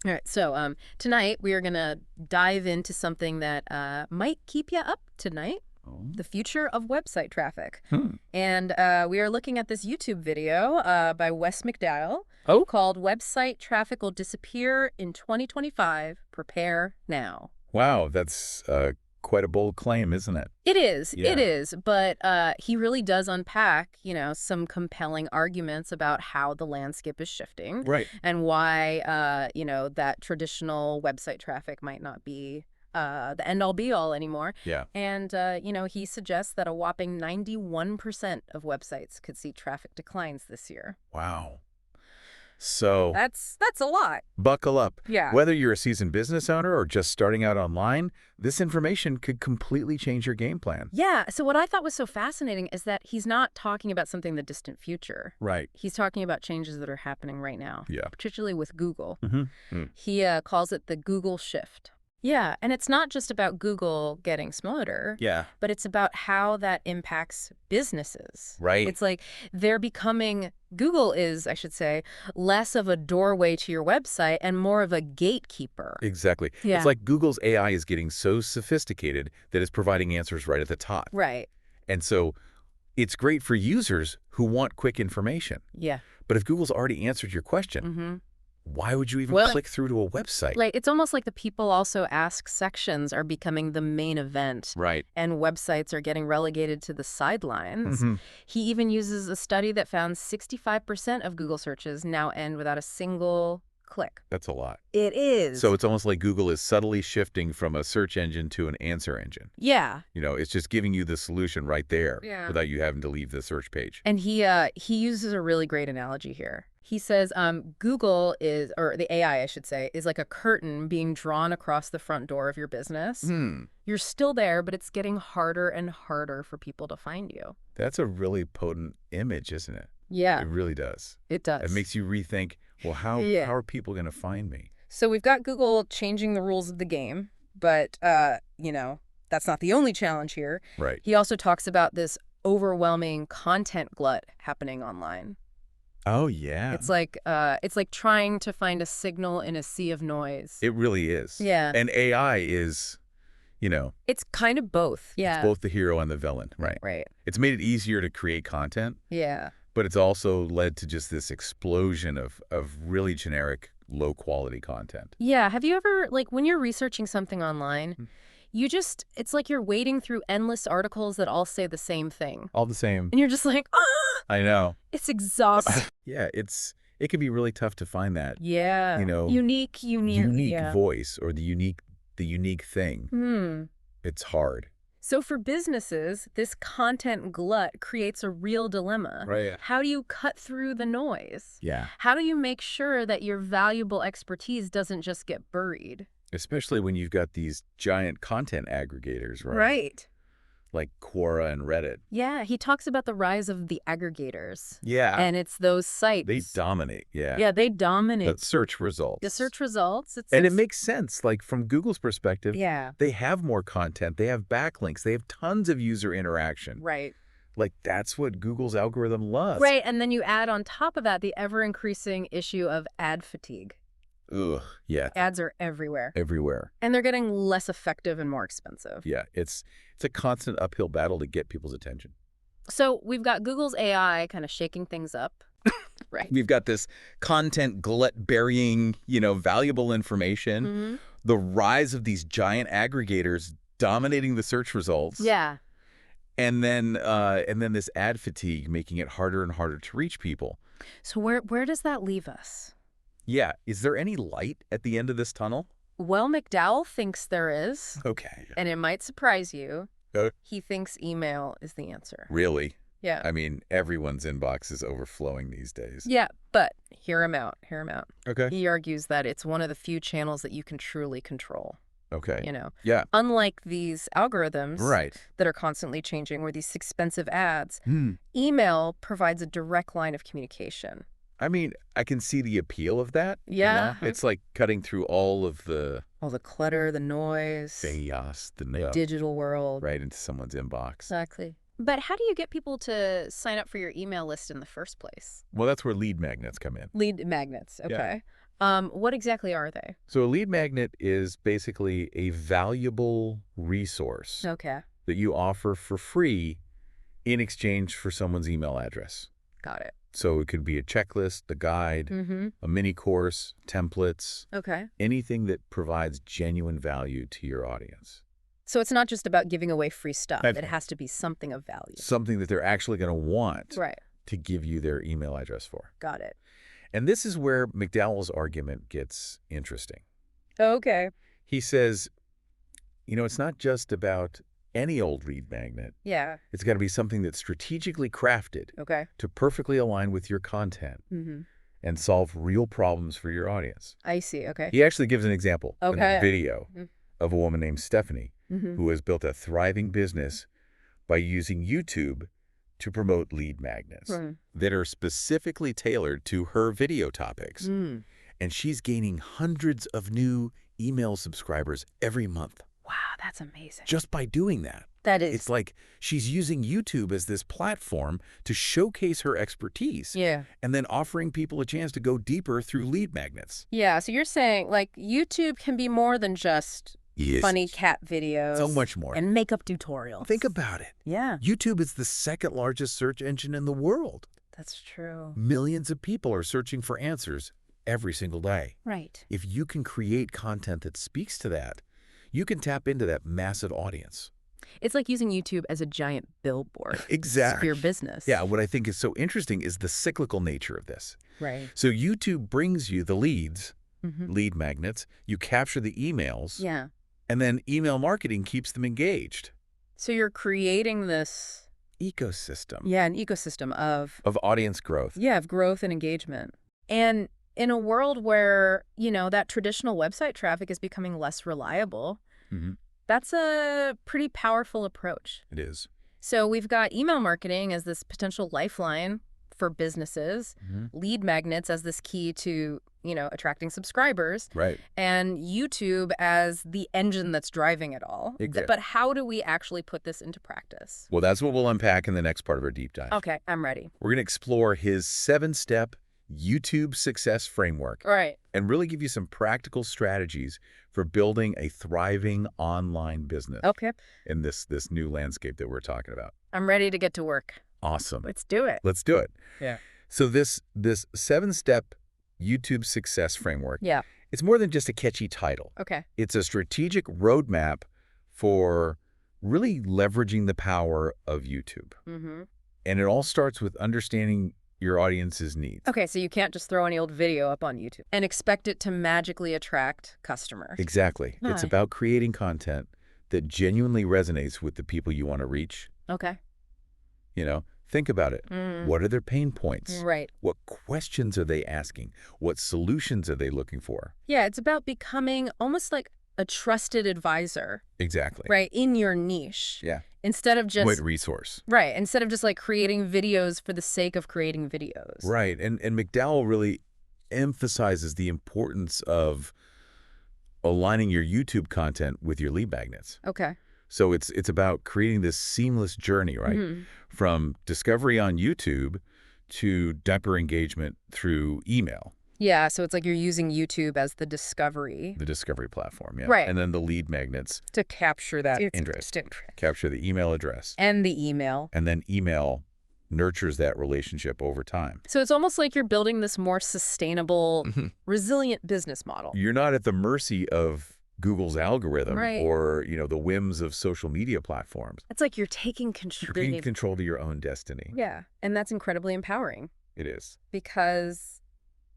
All right, so tonight we are going to dive into something that might keep you up tonight, the future of website traffic. And we are looking at this YouTube video by Wes McDowell called Website Traffic Will Disappear in 2025. Prepare now. Wow, that's quite a bold claim, isn't it? It is. Yeah. It is. But he really does unpack, some compelling arguments about how the landscape is shifting. Right. And why, that traditional website traffic might not be the end-all be-all anymore. Yeah. And, he suggests that a whopping 91% of websites could see traffic declines this year. Wow. So That's a lot. buckle up. Yeah. Whether you're a seasoned business owner or just starting out online, this information could completely change your game plan. Yeah. So what I thought was so fascinating is that he's not talking about something in the distant future. Right. He's talking about changes that are happening right now. Yeah. Particularly with Google. Mm-hmm. He calls it the Google shift. Yeah, and it's not just about Google getting smarter, but it's about how that impacts businesses. Right. It's like Google is, I should say, less of a doorway to your website and more of a gatekeeper. Exactly. Yeah. It's like Google's AI is getting so sophisticated that it's providing answers right at the top. Right. And so it's great for users who want quick information. Yeah. But if Google's already answered your question, why would you even click through to a website? Like, it's almost like the people also ask sections are becoming the main event. Right. And websites are getting relegated to the sidelines. He even uses a study that found 65% of Google searches now end without a single click. That's a lot. It is. So it's almost like Google is subtly shifting from a search engine to an answer engine. Yeah. It's just giving you the solution right there without you having to leave the search page. And he uses a really great analogy here. He says Google is, or the AI, I should say, is like a curtain being drawn across the front door of your business. You're still there, but it's getting harder and harder for people to find you. That's a really potent image, isn't it? Yeah. It really does. It does. It makes you rethink, well, how are people going to find me? So we've got Google changing the rules of the game, but, that's not the only challenge here. Right. He also talks about this overwhelming content glut happening online. Oh, yeah. It's like trying to find a signal in a sea of noise. It really is. Yeah. And AI is, It's kind of both. Yeah. It's both the hero and the villain, right? Right. It's made it easier to create content. Yeah. But it's also led to just this explosion of really generic, low-quality content. Yeah. Have you ever, when you're researching something online, it's like you're wading through endless articles that all say the same thing. All the same. And you're just like, ah! I know. It's exhausting. Yeah, it can be really tough to find that. Yeah. Unique voice or the unique thing. It's hard. So for businesses, this content glut creates a real dilemma. Right. How do you cut through the noise? Yeah. How do you make sure that your valuable expertise doesn't just get buried? Especially when you've got these giant content aggregators, right? Right. Like Quora and Reddit. Yeah, he talks about the rise of the aggregators. Yeah. And it's those sites. They dominate, yeah. Yeah, they dominate. The search results. The search results. And it makes sense. Like, from Google's perspective, yeah, they have more content. They have backlinks. They have tons of user interaction. Right. Like, that's what Google's algorithm loves. Right, and then you add on top of that the ever-increasing issue of ad fatigue. Ugh, yeah. Ads are everywhere. Everywhere. And they're getting less effective and more expensive. Yeah, it's a constant uphill battle to get people's attention. So we've got Google's AI kind of shaking things up. Right. We've got this content glut burying, valuable information. The rise of these giant aggregators dominating the search results. Yeah. And then this ad fatigue making it harder and harder to reach people. So where does that leave us? Yeah. Is there any light at the end of this tunnel? Well, McDowell thinks there is. Okay. And it might surprise you. He thinks email is the answer. Really? Yeah. I mean, everyone's inbox is overflowing these days. Yeah, but hear him out. Okay. He argues that it's one of the few channels that you can truly control. Okay. Yeah. Unlike these algorithms that are constantly changing or these expensive ads, email provides a direct line of communication. I mean, I can see the appeal of that. Yeah. It's like cutting through all the clutter, the noise, chaos, the digital world. Right into someone's inbox. Exactly. But how do you get people to sign up for your email list in the first place? Well, that's where lead magnets come in. Lead magnets, okay. What exactly are they? So a lead magnet is basically a valuable resource Okay. that you offer for free in exchange for someone's email address. Got it. So it could be a checklist, a guide, a mini course, templates, Okay. anything that provides genuine value to your audience. So it's not just about giving away free stuff. That's It right. has to be something of value. Something that they're actually going to want Right. to give you their email address for. Got it. And this is where McDowell's argument gets interesting. Okay. He says, it's not just about any old lead magnet. Yeah. It's got to be something that's strategically crafted Okay. to perfectly align with your content and solve real problems for your audience. I see. Okay. He actually gives an example in Okay. a video of a woman named Stephanie who has built a thriving business by using YouTube to promote lead magnets that are specifically tailored to her video topics. And she's gaining hundreds of new email subscribers every month. Wow, that's amazing. Just by doing that. That is. It's like she's using YouTube as this platform to showcase her expertise. Yeah. And then offering people a chance to go deeper through lead magnets. Yeah, so you're saying, like, YouTube can be more than just funny cat videos. So much more. And makeup tutorials. Think about it. Yeah. YouTube is the second largest search engine in the world. That's true. Millions of people are searching for answers every single day. Right. If you can create content that speaks to that, you can tap into that massive audience. It's like using YouTube as a giant billboard. Exactly. For your business. Yeah, what I think is so interesting is the cyclical nature of this. Right. So YouTube brings you the leads, lead magnets, you capture the emails, Yeah. and then email marketing keeps them engaged. So you're creating this Ecosystem. Yeah, an ecosystem of audience growth. Yeah, of growth and engagement. And in a world where, that traditional website traffic is becoming less reliable, that's a pretty powerful approach. It is. So we've got email marketing as this potential lifeline for businesses, lead magnets as this key to, attracting subscribers, Right. and YouTube as the engine that's driving it all. Exactly. But how do we actually put this into practice? Well, that's what we'll unpack in the next part of our deep dive. Okay, I'm ready. We're going to explore his 7-step YouTube success framework All right. and really give you some practical strategies for building a thriving online business Okay. in this new landscape that we're talking about. I'm ready to get to work. Awesome. Let's do it. Let's do it. Yeah. So this 7-step YouTube success framework, Yeah. it's more than just a catchy title. Okay. It's a strategic roadmap for really leveraging the power of YouTube. And it all starts with understanding your audience's needs. Okay, so you can't just throw any old video up on YouTube and expect it to magically attract customers. Exactly. It's Right. about creating content that genuinely resonates with the people you want to reach. Okay. Think about it. What are their pain points? Right. What questions are they asking? What solutions are they looking for? Yeah, it's about becoming almost like a trusted advisor, Exactly. right, in your niche. Yeah. Instead of just... What resource? Right, instead of just like creating videos for the sake of creating videos. Right. And McDowell really emphasizes the importance of aligning your YouTube content with your lead magnets. Okay. So it's about creating this seamless journey, right? From discovery on YouTube to deeper engagement through email. Yeah, so it's like you're using YouTube as the discovery. The discovery platform, yeah. Right. And then the lead magnets. To capture that interest. Capture the email address. And the email. And then email nurtures that relationship over time. So it's almost like you're building this more sustainable, resilient business model. You're not at the mercy of Google's algorithm Right. or, the whims of social media platforms. It's like you're taking control. You're taking control to your own destiny. Yeah, and that's incredibly empowering It is. because,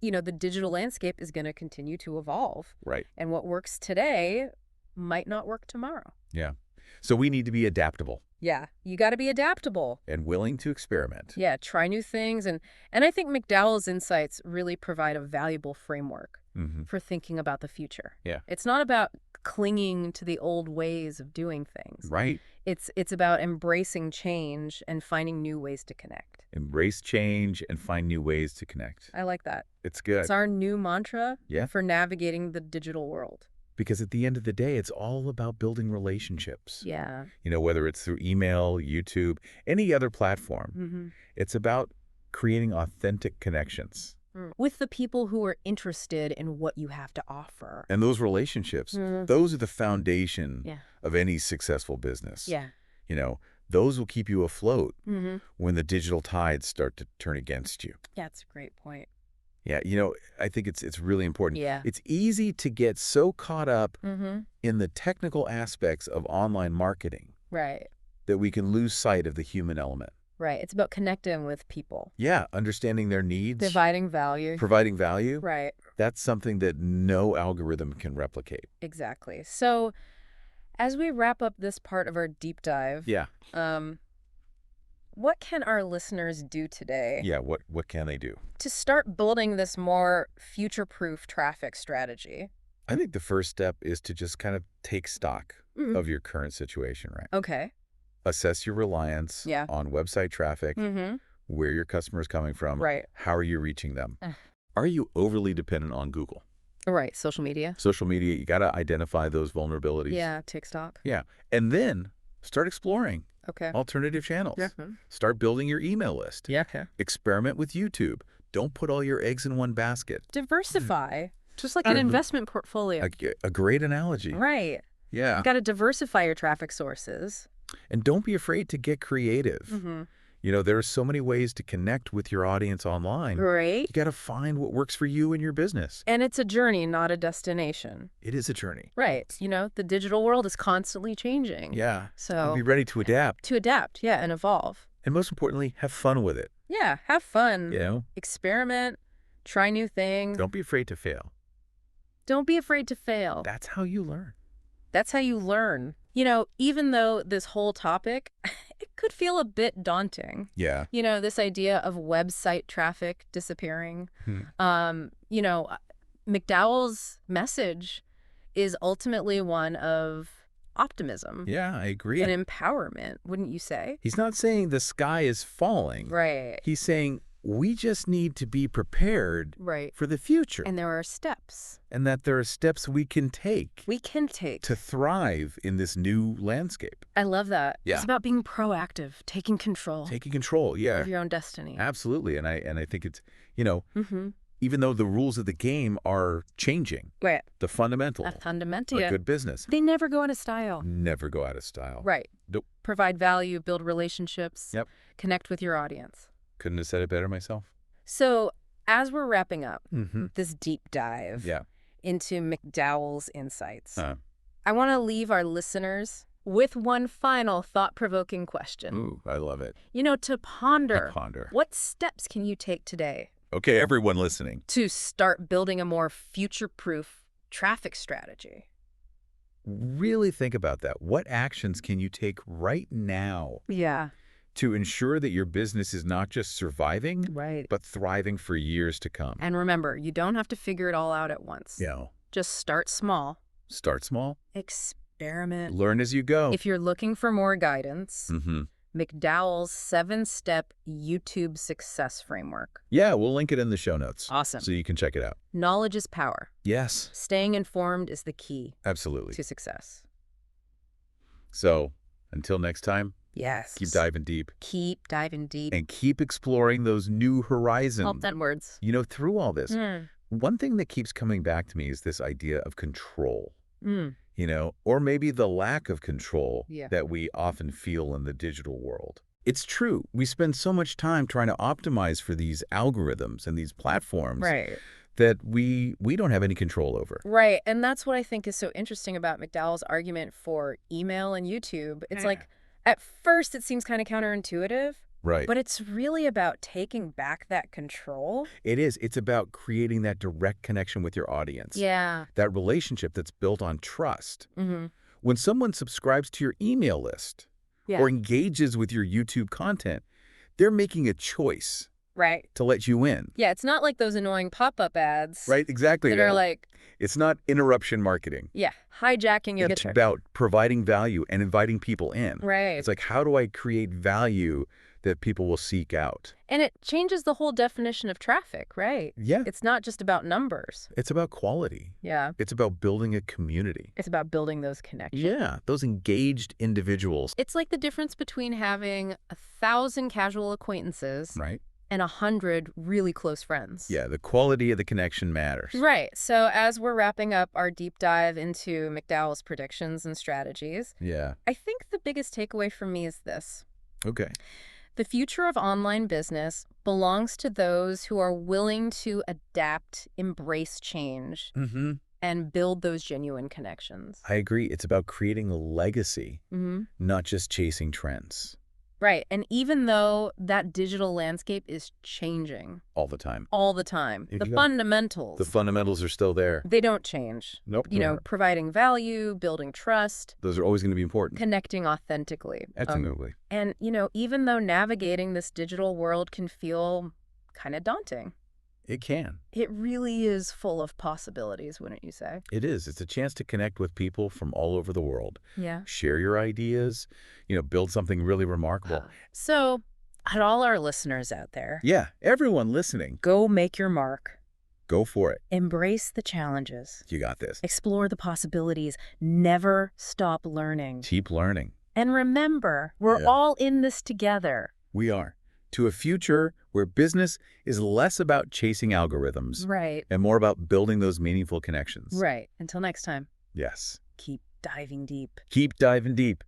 the digital landscape is going to continue to evolve. Right. And what works today might not work tomorrow. Yeah. So we need to be adaptable Yeah, you got to be adaptable. and willing to experiment. Yeah, try new things. And I think McDowell's insights really provide a valuable framework for thinking about the future. Yeah. It's not about clinging to the old ways of doing things. Right. It's about embracing change and finding new ways to connect. Embrace change and find new ways to connect. I like that. It's good. It's our new mantra Yeah. for navigating the digital world. Because at the end of the day, it's all about building relationships. Yeah. Whether it's through email, YouTube, any other platform. It's about creating authentic connections with the people who are interested in what you have to offer. And those relationships, those are the foundation of any successful business. Yeah. You know, those will keep you afloat when the digital tides start to turn against you. Yeah, that's a great point. Yeah, you know, I think it's really important. Yeah. It's easy to get so caught up in the technical aspects of online marketing that we can lose sight of the human element. Right. It's about connecting with people. Yeah, understanding their needs. Providing value. Providing value. Right. That's something that no algorithm can replicate. Exactly. So as we wrap up this part of our deep dive, what can our listeners do today? Yeah, what can they do? To start building this more future-proof traffic strategy? I think the first step is to just kind of take stock of your current situation, right? Okay. Assess your reliance on website traffic, where your customer is coming from, how are you reaching them? Are you overly dependent on Google? Right, social media. Social media, you got to identify those vulnerabilities. Yeah, take stock. Yeah, and then start exploring alternative channels. Yeah. Start building your email list. Yeah. Experiment with YouTube. Don't put all your eggs in one basket. Diversify, just like an investment portfolio. A great analogy. Right. Yeah. You got to diversify your traffic sources. And don't be afraid to get creative. You know, there are so many ways to connect with your audience online. Right. You got to find what works for you and your business. And it's a journey, not a destination. It is a journey. Right. You know, the digital world is constantly changing. Yeah. So be ready to adapt. To adapt, yeah, and evolve. And most importantly, have fun with it. Yeah, have fun. You know? Experiment, try new things. Don't be afraid to fail. Don't be afraid to fail. That's how you learn. That's how you learn. You know, even though this whole topic, it could feel a bit daunting. Yeah. You know, this idea of website traffic disappearing. You know, McDowell's message is ultimately one of optimism. Yeah, I agree. And empowerment, wouldn't you say? He's not saying the sky is falling. Right. He's saying we just need to be prepared for the future. And there are steps. And that there are steps we can take. To thrive in this new landscape. I love that. Yeah. It's about being proactive, taking control. Taking control, yeah. Of your own destiny. Absolutely. And I think it's, you know, even though the rules of the game are changing, the fundamentals of good business, they never go out of style. Never go out of style. Right. Nope. Provide value, build relationships, connect with your audience. Couldn't have said it better myself. So as we're wrapping up this deep dive into McDowell's insights, I want to leave our listeners with one final thought-provoking question. Ooh, I love it. You know, to ponder. What steps can you take today? Okay, everyone listening. To start building a more future-proof traffic strategy. Really think about that. What actions can you take right now? Yeah. To ensure that your business is not just surviving, but thriving for years to come. And remember, you don't have to figure it all out at once. Yeah. Just start small. Start small. Experiment. Learn as you go. If you're looking for more guidance, McDowell's 7-step YouTube success framework. Yeah, we'll link it in the show notes. Awesome. So you can check it out. Knowledge is power. Yes. Staying informed is the key. Absolutely. To success. So, until next time. Yes. Keep diving deep. Keep diving deep. And keep exploring those new horizons. All 10 words. You know, through all this, one thing that keeps coming back to me is this idea of control. You know, or maybe the lack of control that we often feel in the digital world. It's true. We spend so much time trying to optimize for these algorithms and these platforms that we don't have any control over. Right. And that's what I think is so interesting about McDowell's argument for email and YouTube. It's like, at first, it seems kind of counterintuitive. Right. But it's really about taking back that control. It is. It's about creating that direct connection with your audience. Yeah. That relationship that's built on trust. When someone subscribes to your email list or engages with your YouTube content, they're making a choice. Right. To let you in. Yeah, it's not like those annoying pop-up ads. Right, exactly. That are like... It's not interruption marketing. Yeah, hijacking your... It's about providing value and inviting people in. Right. It's like, how do I create value that people will seek out? And it changes the whole definition of traffic, right? Yeah. It's not just about numbers. It's about quality. Yeah. It's about building a community. It's about building those connections. Yeah, those engaged individuals. It's like the difference between having 1,000 casual acquaintances... Right. and 100 really close friends. Yeah, the quality of the connection matters. Right. So as we're wrapping up our deep dive into McDowell's predictions and strategies, I think the biggest takeaway for me is this. Okay. The future of online business belongs to those who are willing to adapt, embrace change, and build those genuine connections. I agree. It's about creating a legacy, not just chasing trends. Right. And even though that digital landscape is changing. All the time. All the time. The fundamentals. The fundamentals are still there. They don't change. Nope. You know, providing value, building trust. Those are always going to be important. Connecting authentically. Absolutely. And, you know, even though navigating this digital world can feel kind of daunting. It can. It really is full of possibilities, wouldn't you say? It is. It's a chance to connect with people from all over the world. Yeah. Share your ideas, you know, build something really remarkable. So, at all our listeners out there. Yeah, everyone listening. Go make your mark. Go for it. Embrace the challenges. You got this. Explore the possibilities. Never stop learning. Keep learning. And remember, we're all in this together. We are. To a future where business is less about chasing algorithms. Right. And more about building those meaningful connections. Right. Until next time. Yes. Keep diving deep. Keep diving deep.